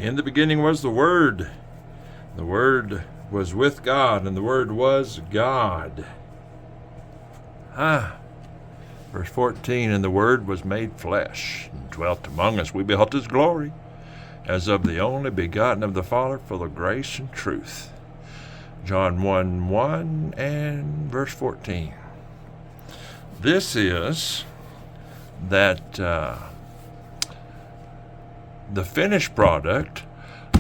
In the beginning was the Word. The Word was with God, and the Word was God. Verse 14, and the Word was made flesh, and dwelt among us. We beheld his glory, as of the only begotten of the Father, full of grace and truth. John 1:1 and verse 14. This is that the finished product.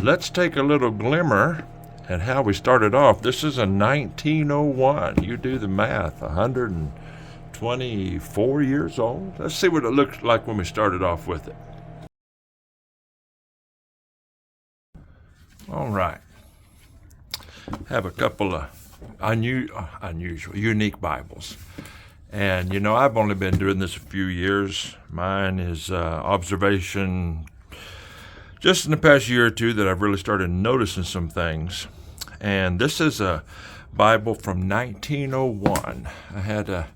Let's take a little glimmer at how we started off. This is a 1901. You do the math, 124 years old. Let's see what it looked like when we started off with it. All right. Have a couple of unusual, unique Bibles. And, I've only been doing this a few years. Mine is observation just in the past year or two that I've really started noticing some things. And this is a Bible from 1901. I had a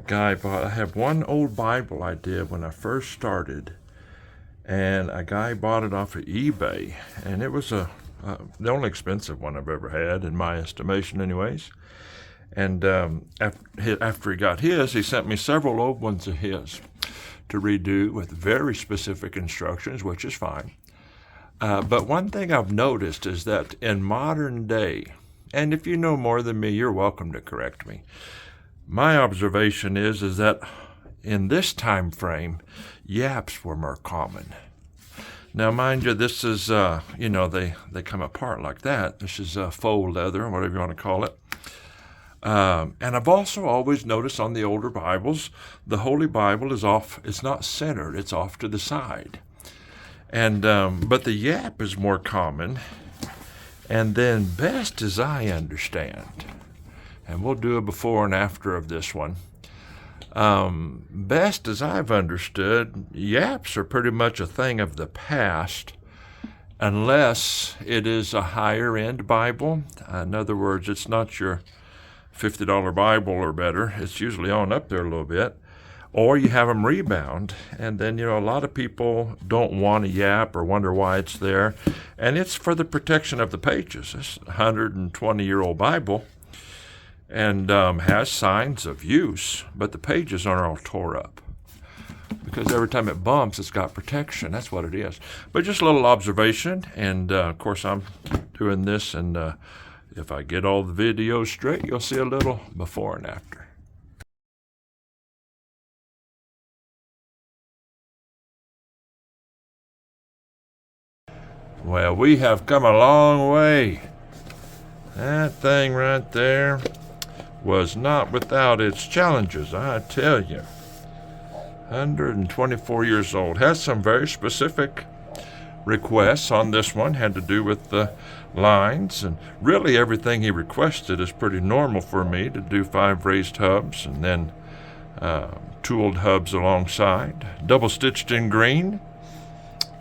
guy I have one old Bible I did when I first started, and a guy bought it off of eBay, and it was the only expensive one I've ever had, in my estimation anyways. And after he got his, he sent me several old ones of his to redo with very specific instructions, which is fine. But one thing I've noticed is that in modern day, and if you know more than me, you're welcome to correct me. My observation is that in this time frame, yaps were more common. Now, mind you, this is, they come apart like that. This is faux leather, whatever you want to call it. And I've also always noticed on the older Bibles, the Holy Bible is off. It's not centered. It's off to the side. And but the yap is more common. And then, best as I understand, and we'll do a before and after of this one, best as I've understood, yaps are pretty much a thing of the past, unless it is a higher end Bible. In other words, it's not your $50 Bible or better. It's usually on up there a little bit. Or you have them rebound, and then, a lot of people don't want a yap or wonder why it's there. And it's for the protection of the pages. It's a 120-year-old Bible and has signs of use, but the pages aren't all tore up. Because every time it bumps, it's got protection. That's what it is. But just a little observation, and of course I'm doing this, and if I get all the videos straight, you'll see a little before and after. Well, we have come a long way. That thing right there was not without its challenges, I tell you. 124 years old. Has some very specific requests on this one. Had to do with the lines, and really everything he requested is pretty normal for me to do. 5 raised hubs and then tooled hubs alongside. Double stitched in green.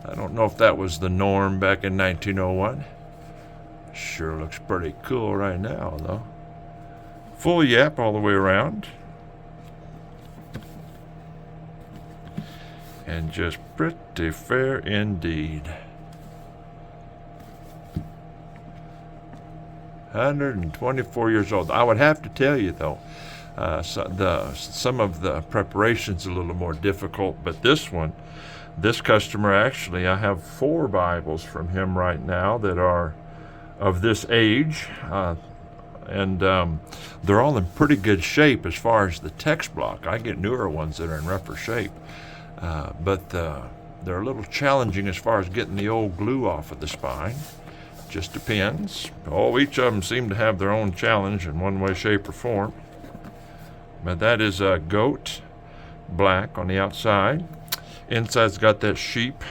I don't know if that was the norm back in 1901. Sure looks pretty cool right now, though. Full yap all the way around. And just pretty fair indeed. 124 years old. I would have to tell you, though, some of the preparation's a little more difficult, but this customer, actually, I have 4 Bibles from him right now that are of this age, and they're all in pretty good shape as far as the text block. I get newer ones that are in rougher shape, but they're a little challenging as far as getting the old glue off of the spine. Just depends. Each of them seem to have their own challenge in one way, shape, or form. But that is a goat black on the outside. Inside's got that sheep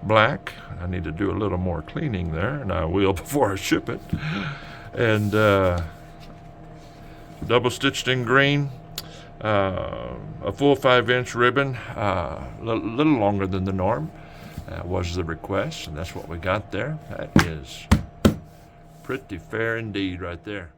black. I need to do a little more cleaning there, and I will before I ship it. And double stitched in green. A full 5-inch ribbon, a little longer than the norm. Was the request, and that's what we got there. That is pretty fair indeed right there.